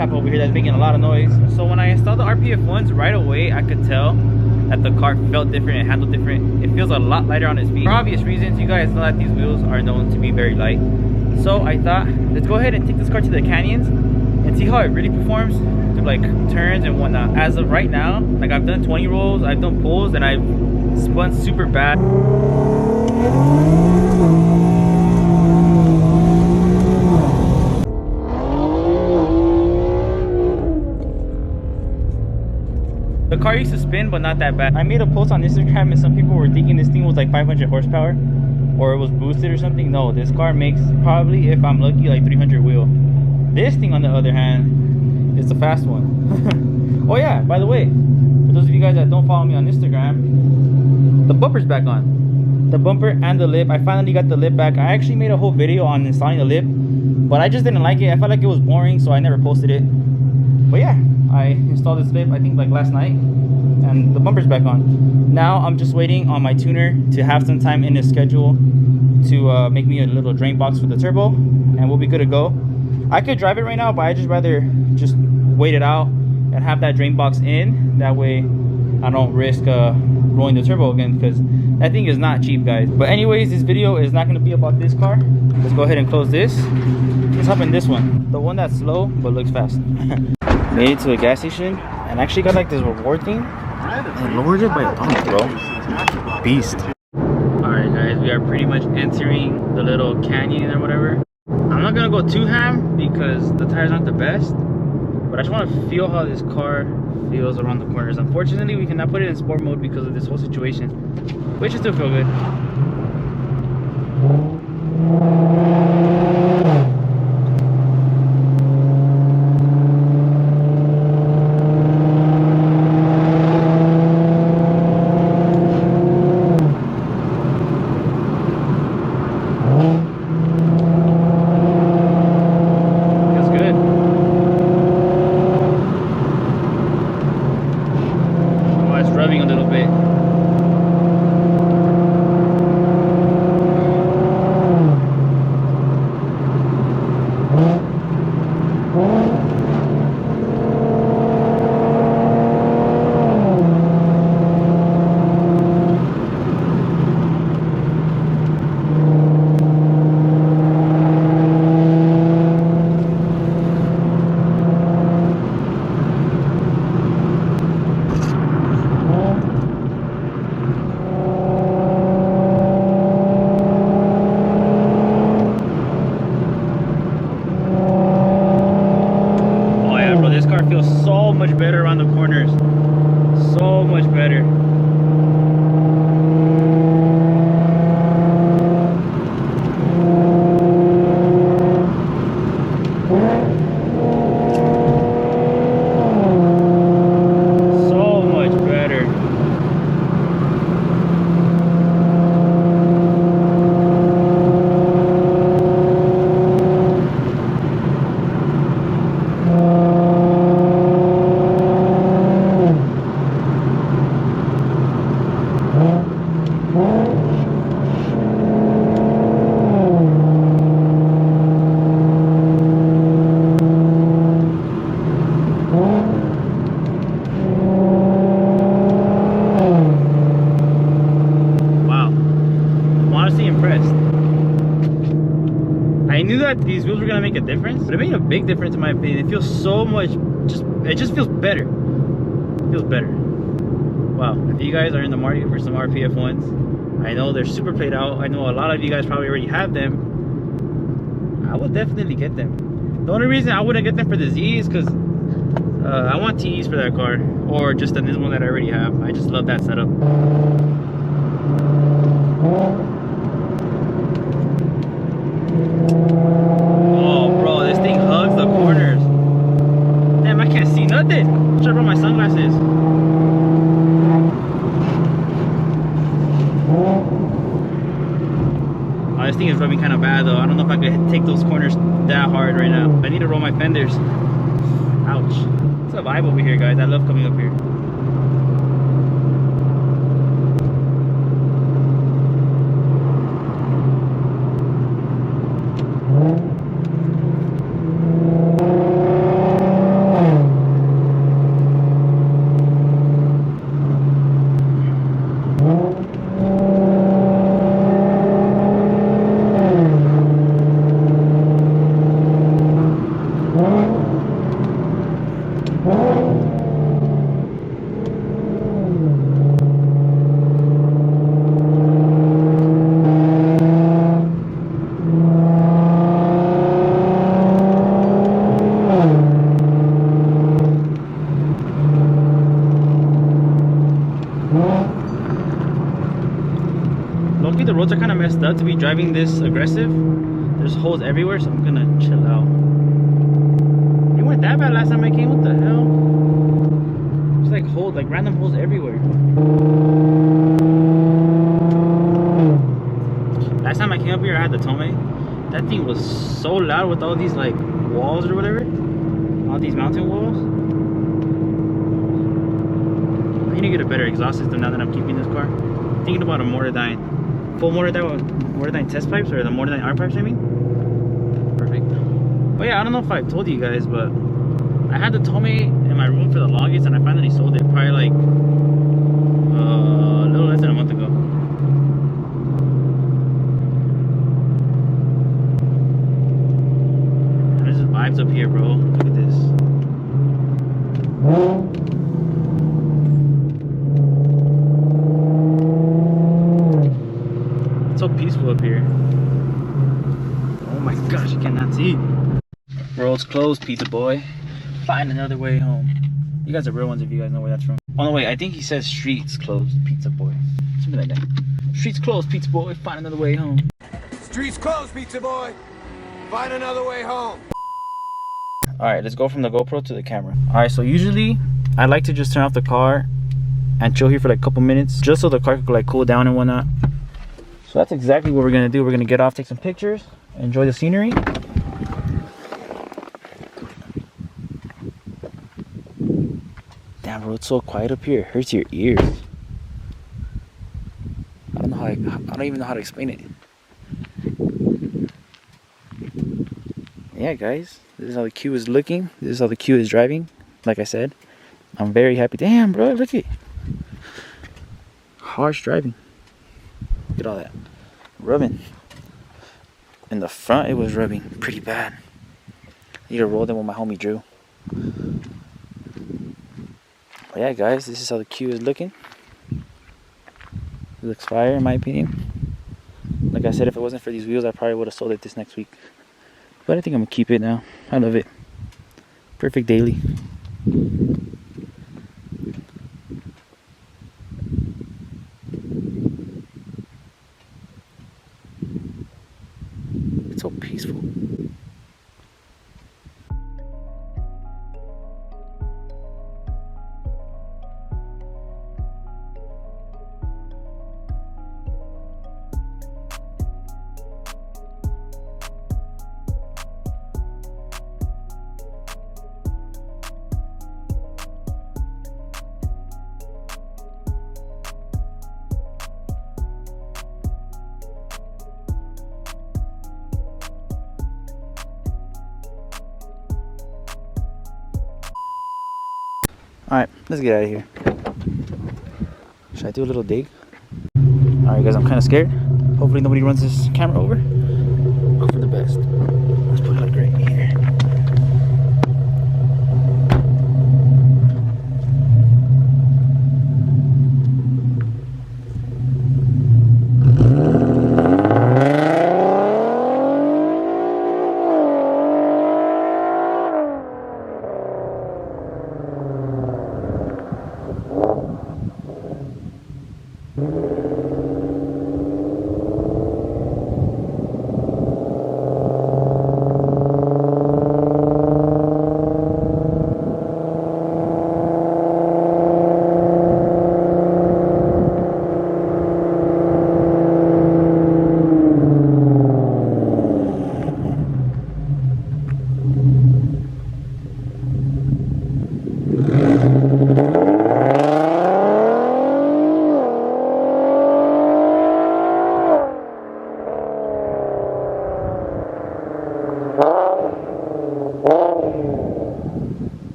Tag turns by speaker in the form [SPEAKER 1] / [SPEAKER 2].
[SPEAKER 1] pack over here that's making a lot of noise. So when I installed the RPF1s, right away I could tell that the car felt different and handled different. It feels a lot lighter on its feet. For obvious reasons, you guys know that these wheels are known to be very light. So I thought, let's go ahead and take this car to the canyons and see how it really performs through like turns and whatnot. As of right now, like I've done 20 rolls, I've done pulls, and I've spun super bad. The car used to spin, but not that bad. I made a post on Instagram and some people were thinking this thing was like 500 horsepower or it was boosted or something. No, this car makes probably, if I'm lucky, like 300 wheel. This thing, on the other hand, is the fast one. Oh yeah, by the way, for those of you guys that don't follow me on Instagram, the bumper's back on. The bumper and the lip. I finally got the lip back. I actually made a whole video on installing the lip, but I just didn't like it. I felt like it was boring, so I never posted it. But yeah, I installed this lip, I think like last night, and the bumper's back on. Now I'm just waiting on my tuner to have some time in his schedule to make me a little drain box for the turbo, and we'll be good to go. I could drive it right now, but I just rather just wait it out and have that drain box in. That way I don't risk rolling the turbo again, because that thing is not cheap, guys. But anyways, this video is not going to be about this car. Let's go ahead and close this. Let's hop in this one, the one that's slow but looks fast. Made it to a gas station and actually got like this reward thing and lowered it by a bunch, bro. Beast. Alright guys, we are pretty much entering the little canyon or whatever. I'm not gonna go too ham because the tires aren't the best, but I just want to feel how this car feels around the corners. Unfortunately, we cannot put it in sport mode because of this whole situation, which should still feel good. A little bit. So much better around the corners, so much better. So much better. I knew that these wheels were gonna make a difference, but it made a big difference in my opinion. It feels so much, it just feels better. It feels better. Wow, if you guys are in the market for some RPF1s, I know they're super played out. I know a lot of you guys probably already have them. I would definitely get them. The only reason I wouldn't get them for the Z is because I want TEs for that car, or just on this one that I already have. I just love that setup. Oh bro, this thing hugs the corners. Damn, I can't see nothing. I should have brought my sunglasses. Oh, this thing is rubbing kind of bad though. I don't know if I could take those corners that hard right now. I need to roll my fenders. Ouch. It's a vibe over here, guys. I love coming up here. roads are kind of messed up to be driving this aggressive. There's holes everywhere, so I'm gonna chill out. It weren't that bad last time I came. What the hell? There's like holes, like random holes everywhere. Last time I came up here, I had the Tome. That thing was so loud with all these like walls or whatever. All these mountain walls. I need to get a better exhaust system now that I'm keeping this car. I'm thinking about a Mortadyne. Full Mortadyne test pipes, or the Mortadyne R pipes, I mean. Perfect. But yeah, I don't know if I told you guys, but I had the Tome in my room for the longest, and I finally sold it probably like a little less than a month ago. There's just vibes up here, bro. Look at this. It's so peaceful up here. Oh my gosh, I cannot see. Roads closed, pizza boy. Find another way home. You guys are real ones if you guys know where that's from. Oh no, wait, I think he says streets closed, pizza boy. Something like that. Streets closed, pizza boy. Find another way home.
[SPEAKER 2] Streets closed, pizza boy. Find another way home.
[SPEAKER 1] Alright, let's go from the GoPro to the camera. Alright, so usually I like to just turn off the car and chill here for like a couple minutes, just so the car could like cool down and whatnot. So that's exactly what we're gonna do. We're gonna get off, take some pictures, enjoy the scenery. Damn, bro, it's so quiet up here. It hurts your ears. I don't even know how to explain it. Yeah, guys, this is how the Q is looking. This is how the Q is driving. Like I said, I'm very happy. Damn, bro, look at it. Harsh driving. Look at all that rubbing. In the front, it was rubbing pretty bad. I need to roll them with my homie Drew. But yeah, guys, this is how the Q is looking. It looks fire, in my opinion. Like I said, if it wasn't for these wheels, I probably would have sold it this next week. But I think I'm gonna keep it now. I love it. Perfect daily. It's so peaceful. Alright, let's get out of here. Should I do a little dig? Alright guys, I'm kind of scared. Hopefully nobody runs this camera over.